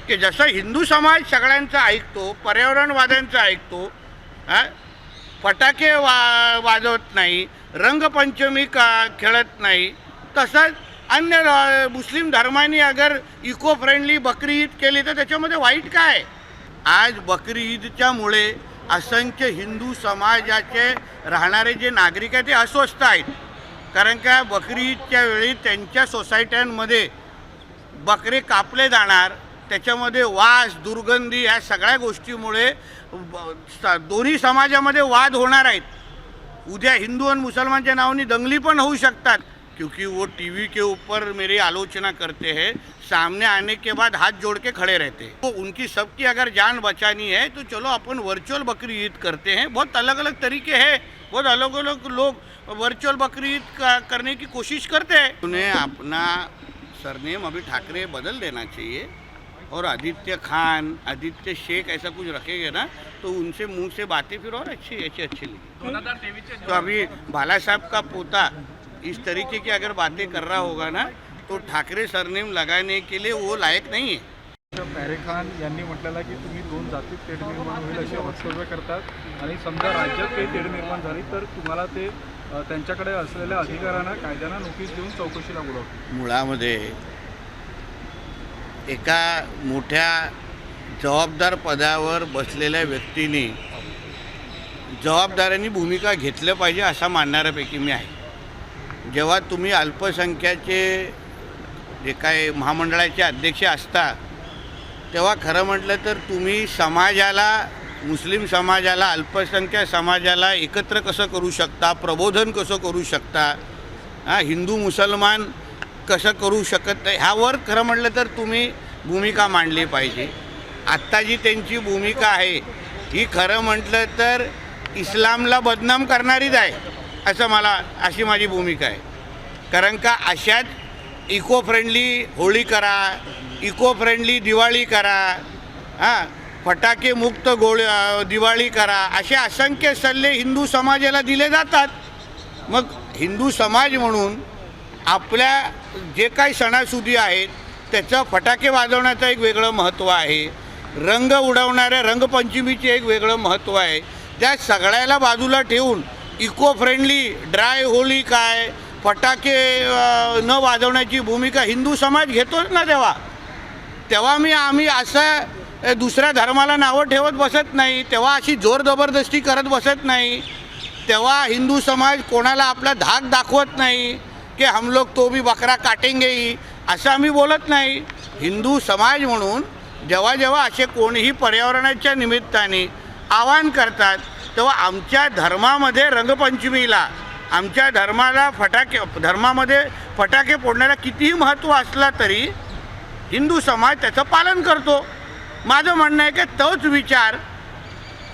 की जसं हिंदू समाज सगळ्यांचं ऐकतो, पर्यावरणवाद्यांचं ऐकतो, फटाके वाजवत नाही, रंगपंचमी खेळत नाही, तसंच अन्य मुस्लिम धर्मांनी अगर इको फ्रेंडली बकरी ईद केली तर त्याच्यामध्ये वाईट काय? आज बकरी ईदच्यामुळे असंख्य हिंदू समाजाचे राहणारे जे नागरिक आहेत ते अस्वस्थ आहेत. कारण का बकरी ईदच्या वेळी त्यांच्या सोसायट्यांमध्ये बकरे कापले जाणार, त्याच्यामध्ये वास, दुर्गंधी ह्या सगळ्या गोष्टीमुळे दोन्ही समाजामध्ये वाद होणार आहेत. उद्या हिंदू और मुसलमान के नावनी दंगली पण होऊ शकतात. क्योंकि वो टीवी के ऊपर मेरी आलोचना करते हैं, सामने आने के बाद हाथ जोड़ के खड़े रहते हैं. तो उनकी सबकी अगर जान बचानी है तो चलो अपन वर्चुअल बकरी ईद करते हैं. बहुत अलग अलग तरीके हैं, बहुत अलग अलग लोग वर्चुअल बकरी ईद करने की कोशिश करते हैं. उन्हें अपना सरनेम अभी ठाकरे बदल देना चाहिए और आदित्य खान, आदित्य शेख ऐसा कुछ रखेंगे ना तो उनसे मुंह से बातें फिर और अच्छी लगी. तो अभी बाला साहब का पोता इस तरीके की अगर बातें कर रहा होगा ना तो ठाकरे सरनेम लगाने के लिए वो लायक नहीं है. पॅरे खान यांनी म्हटलेलं की तुम्ही दोन जातीत तेढ निर्माण होईल असे वक्तव्य करतात आणि समजा राज्यात काही तेढ निर्माण झाली तर तुम्हाला ते त्यांच्याकडे असलेल्या अधिकाऱ्यांना कायद्यानं नोटीस देऊन चौकशीला बोलवतात. मुळामध्ये एका मोठ्या जबाबदार पदावर बसलेल्या व्यक्तीने जबाबदाऱ्यांनी भूमिका घेतलं पाहिजे असा मानणाऱ्यापैकी मी आहे. जेव्हा तुम्ही अल्पसंख्याचे जे काय महामंडळाचे अध्यक्ष असता तेव्हा खरं म्हटलं तर तुम्ही समाजाला, मुस्लिम समाजाला, अल्पसंख्याक समाजाला एकत्र कसं करू शकता, प्रबोधन कसं करू शकता, हिंदू मुसलमान कसं करू शकत नाही ह्यावर खरं म्हटलं तर तुम्ही भूमिका मांडली पाहिजे. आत्ता जी त्यांची भूमिका आहे ही खरं म्हटलं तर इस्लामला बदनाम करणारीच आहे अशी माझी भूमिका आहे. कारण का अशाच इको फ्रेंडली होळी करा, इको फ्रेंडली दिवाळी करा, फटाके मुक्त दिवाळी करा, असे असंख्य सल्ले हिंदू समाजाला दिले जातात. मग हिंदू समाज म्हणून आपल्या जे काही सणासुदी आहेत त्याचं फटाके वाजवण्याचं एक वेगळं महत्त्व आहे, रंग उडवणाऱ्या रंगपंचमीचे एक वेगळं महत्त्व आहे. त्या सगळ्याला बाजूला ठेवून इको फ्रेंडली ड्राय होळी काय, फटाके न वाजवण्याची भूमिका हिंदू समाज घेतोच ना. तेव्हा आम्ही असं दुसऱ्या धर्माला नावं ठेवत बसत नाही, तेव्हा अशी जोर जबरदस्ती करत बसत नाही, तेव्हा हिंदू समाज कोणाला आपला धाक दाखवत नाही की हम लोग तो भी बकरा काटेंगे ही, असं आम्ही बोलत नाही. हिंदू समाज म्हणून जेव्हा जेव्हा असे कोणीही पर्यावरणाच्या निमित्ताने आवाहन करतात तेव्हा आमच्या धर्मामध्ये रंगपंचमीला, आमच्या धर्मामध्ये फटाके फोडण्याला कितीही महत्त्व असला तरी हिंदू समाज त्याचं पालन करतो. माझं म्हणणं आहे की तोच विचार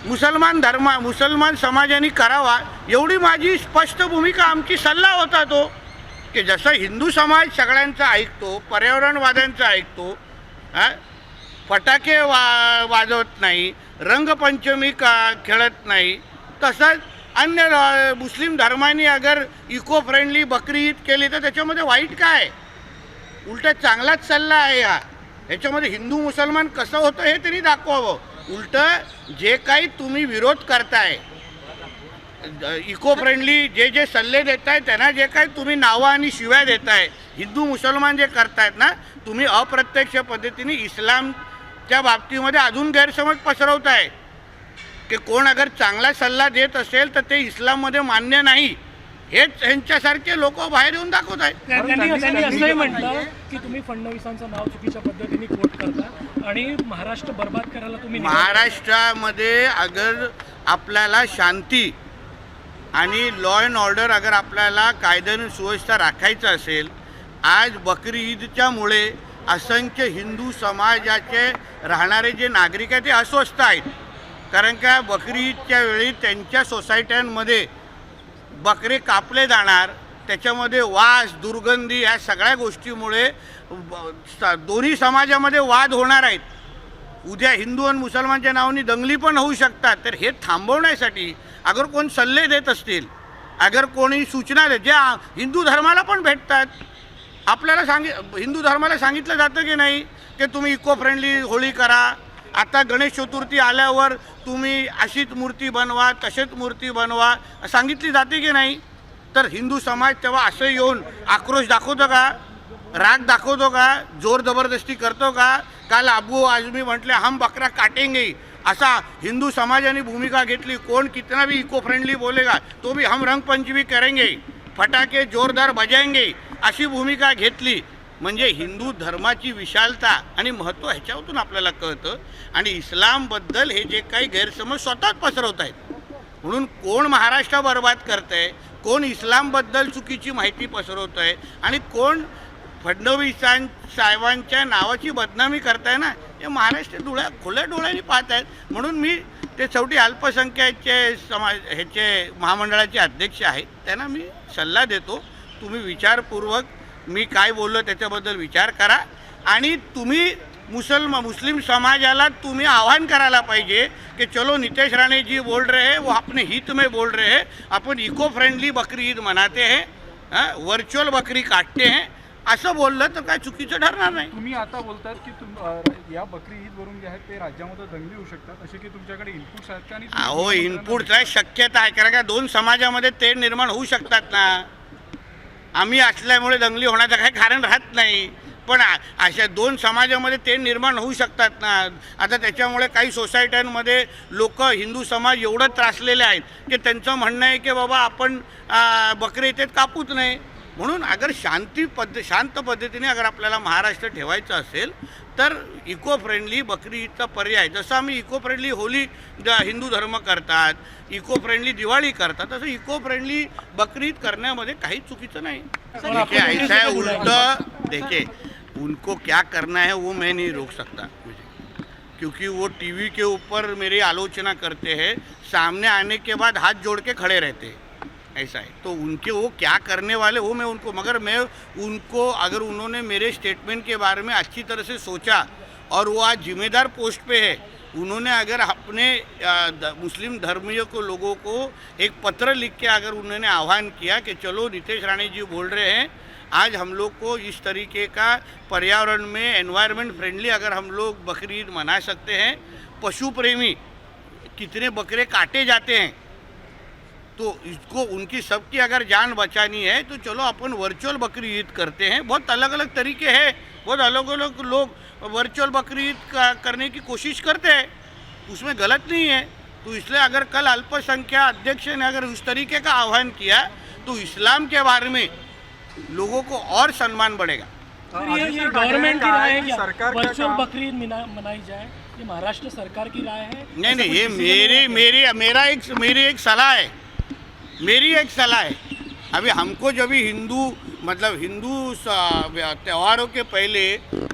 मुसलमान समाजाने करावा एवढी माझी स्पष्ट भूमिका, आमची सल्ला होता तो. की जसं हिंदू समाज सगळ्यांचं ऐकतो, पर्यावरणवाद्यांचं ऐकतो, फटाके वाजवत नाही, रंगपंचमी खेळत नाही, तसंच अन्य मुस्लिम धर्मांनी अगर इको फ्रेंडली बकरी ईद केली तर त्याच्यामध्ये वाईट काय? उलट चांगलाच सल्ला आहे. ह्याच्यामध्ये हिंदू मुसलमान कसं होतं हे तरी दाखवावं. उलट जे काही तुम्ही विरोध करताय, इको फ्रेंडली जे सल्ले देताय, त्यांना जे काही तुम्ही नावं आणि शिव्या देताय, हिंदू मुसलमान जे करतायत ना, तुम्ही अप्रत्यक्ष पद्धतीने इस्लामच्या बाबतीमध्ये अजून गैरसमज पसरवताय की कोण अगर चांगला सल्ला देत असेल तर ते इस्लाममध्ये मान्य नाही. हेच ह्यांच्यासारखे लोक बाहेर येऊन दाखवत आहेत. त्यांनी असंही म्हटलं की तुम्ही फडणवीसांचं नाव चुकीच्या पद्धतीने कोट करता आणि महाराष्ट्र बर्बाद करायला तुम्ही महाराष्ट्रामध्ये अगर आपल्याला शांती आणि लॉ अँड ऑर्डर अगर आपल्याला कायद्याने सुव्यवस्था राखायचं असेल, आज बकरी ईदच्यामुळे असंख्य हिंदू समाजाचे राहणारे जे नागरिक आहेत ते अस्वस्थ आहेत. कारण का बकरी ईदच्या वेळी त्यांच्या सोसायट्यांमध्ये बकरे कापले जाणार, त्याच्यामध्ये वास, दुर्गंधी ह्या सगळ्या गोष्टीमुळे दोन्ही समाजामध्ये वाद होणार आहेत. उद्या हिंदू आणि मुसलमानच्या नावाने दंगली पण होऊ शकतात. तर हे थांबवण्यासाठी अगर कोण सल्ले देत असतील, अगर कोणी सूचना देत, ज्या हिंदू धर्माला पण भेटतात, आपल्याला हिंदू धर्माला सांगितलं जातं की नाही की की तुम्ही इको फ्रेंडली होळी करा. आता गणेश चतुर्थी आल्यावर तुम्ही अशीच मूर्ती बनवा, तशीच मूर्ती बनवा सांगितली जाते की नाही? तर हिंदू समाज तेव्हा असं येऊन आक्रोश दाखवतो का, राग दाखवतो का, जोर जबरदस्ती करतो का? काल अबू आझमी म्हटले हम बकरा काटेंगे, असा हिंदू समाजाने भूमिका घेतली. कोण कितना भी इको फ्रेंडली बोलेगा तो भी हम रंगपंचमी करेंगे, फटाके जोरदार बजाएंगे अशी भूमिका घेतली. म्हणजे हिंदू धर्माची विशालता आणि महत्त्व ह्याच्यातून आपल्याला कळतं. आणि इस्लामबद्दल हे जे काही गैरसमज स्वतःच पसरवत आहेत, म्हणून कोण महाराष्ट्र बर्बाद करत आहे, कोण इस्लामबद्दल चुकीची माहिती पसरवत आहे आणि कोण साहेबांच्या नावाची बदनामी करताय ना, हे महाराष्ट्र खुल्या डोळ्यांनी पाहत आहेत. म्हणून मी ते शेवटी अल्पसंख्याकचे ह्याचे महामंडळाचे अध्यक्ष आहेत, त्यांना मी सल्ला देतो, तुम्ही विचारपूर्वक मी काय बोललो त्याच्याबद्दल विचार करा. आणि तुम्ही मुस्लिम समाजाला तुम्ही आह्वान करायला पाहिजे कि चलो नितेश राणे जी बोल रहे हैं वो अपने हित में बोल रहे हैं, अपन इको फ्रेंडली बकरी ईद मनाते हैं, वर्चुअल बकरी काटते हैं, असं बोललं तर काय चुकीचं ठरणार नाही. तुम्ही आता बोलतात की या बकरी ईदवरून जे आहेत ते राज्यामध्ये दंगली होऊ शकतात, असे की तुमच्याकडे इनपुट्स आहेत का? आणि अहो इनपुटचा शक्यता आहे, कारण का दोन समाजामध्ये तेढ निर्माण होऊ शकतात ना. आम्ही असल्यामुळे दंगली होण्याचं काही कारण राहत नाही, पण अशा दोन समाजामध्ये तेढ निर्माण होऊ शकतात ना. आता त्याच्यामुळे काही सोसायट्यांमध्ये लोक हिंदू समाज एवढं त्रासलेले आहेत की त्यांचं म्हणणं आहे की बाबा आपण बकरी इथे कापूच नाही. म्हणून अगर शांत पद्धतीने अगर आपल्याला महाराष्ट्र ठेवायचं असेल तर इको फ्रेंडली बकरी ईदचा पर्याय, जसं आम्ही इको फ्रेंडली होली हिंदू धर्म करतात, इको फ्रेंडली दिवाळी करतात, तसं इको फ्रेंडली बकरी ईद करण्यामध्ये काही चुकीचं नाही. देखिए ऐसा है उल्टा, देखिए उनको क्या करना है वो मैं नहीं रोक सकता, क्योंकि वो टीवी के ऊपर मेरी आलोचना करते हैं, सामने आने के बाद हाथ जोड़ के खड़े रहते हैं, ऐसा है. तो उनके वो क्या करने वाले वो मैं उनको, मगर मैं उनको अगर उन्होंने मेरे स्टेटमेंट के बारे में अच्छी तरह से सोचा और वो आज जिम्मेदार पोस्ट पे है, उन्होंने अगर अपने मुस्लिम धर्मियों को लोगों को एक पत्र लिख के अगर उन्होंने आह्वान किया कि चलो नितेश राणे जी बोल रहे हैं आज हम लोग को इस तरीके का पर्यावरण में एनवायरनमेंट फ्रेंडली अगर हम लोग बकरी ईद मना सकते हैं, पशु प्रेमी कितने बकरे काटे जाते हैं, तो इसको उनकी सबकी अगर जान बचानी है तो चलो अपन वर्चुअल बकरी ईद करते हैं. बहुत अलग अलग तरीके हैं, बहुत अलग अलग लोग वर्चुअल बकरी ईद करने की कोशिश करते हैं, उसमें गलत नहीं है. तो इसलिए अगर कल अल्पसंख्या अध्यक्ष ने अगर उस तरीके का आह्वान किया तो इस्लाम के बारे में लोगों को और सम्मान बढ़ेगा. ये गवर्नमेंट की राय है क्या वर्चुअल बकरी ईद मनाई जाए? ये महाराष्ट्र सरकार की राय है? नहीं, ये मेरी एक सलाह है, मेरी एक सलाह है. अभी हमको जब भी हिंदू त्योहारों के पहले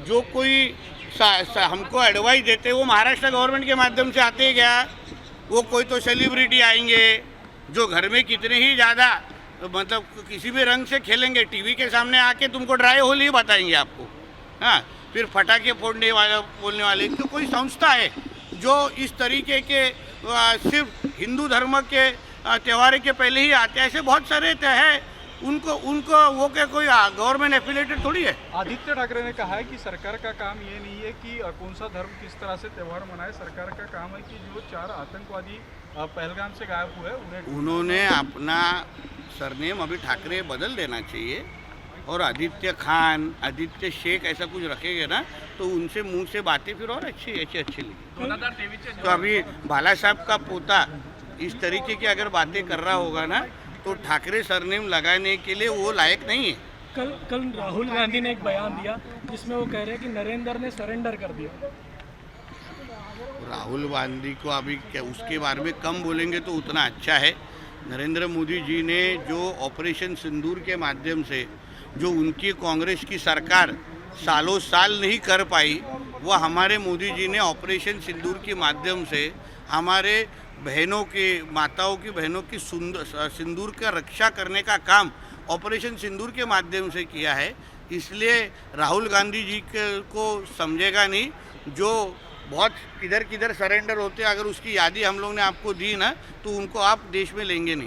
जो कोई हमको एडवाइस देते वो महाराष्ट्र गवर्नमेंट के माध्यम से आते हैं क्या? वो कोई तो सेलिब्रिटी आएंगे जो घर में कितने ही ज़्यादा किसी भी रंग से खेलेंगे, टीवी के सामने आके तुमको ड्राई होली बताएंगे आपको. हाँ, फिर फटाके बोलने वाले तो कोई संस्था है जो इस तरीके के सिर्फ हिंदू धर्म के त्योहार के पहले ही आते हैं, ऐसे बहुत सारे हैं. उनको वो क्या कोई गवर्नमेंट एफिलेटेड थोड़ी है. आदित्य ठाकरे ने कहा है कि सरकार का काम ये नहीं है कि कौन सा धर्म किस तरह से त्यौहार मनाए, सरकार का काम है कि जो 4 आतंकवादी पहलगाम से गायब हुए उन्होंने अपना सरनेम अभी ठाकरे बदल देना चाहिए और आदित्य खान, आदित्य शेख ऐसा कुछ रखेंगे ना तो उनसे मुंह से बातें फिर और अच्छी लगी. 2023 तो अभी बाला साहब का पोता इस तरीके की अगर बातें कर रहा होगा ना तो ठाकरे सरनेम लगाने के लिए वो लायक नहीं है. कल राहुल गांधी ने एक बयान दिया जिसमें वो कह रहे हैं कि नरेंद्र ने सरेंडर कर दिया. राहुल गांधी को अभी क्या उसके बारे में कम बोलेंगे तो उतना अच्छा है. नरेंद्र मोदी जी ने जो ऑपरेशन सिंदूर के माध्यम से जो उनकी कांग्रेस की सरकार सालों साल नहीं कर पाई, वो हमारे मोदी जी ने ऑपरेशन सिंदूर के माध्यम से हमारे बहनों की, माताओं की, बहनों की सिंदूर का रक्षा करने का काम ऑपरेशन सिंदूर के माध्यम से किया है. इसलिए राहुल गांधी जी को समझेगा नहीं, जो बहुत किधर किधर सरेंडर होते, अगर उसकी यादी हम लोग ने आपको दी ना तो उनको आप देश में लेंगे नहीं.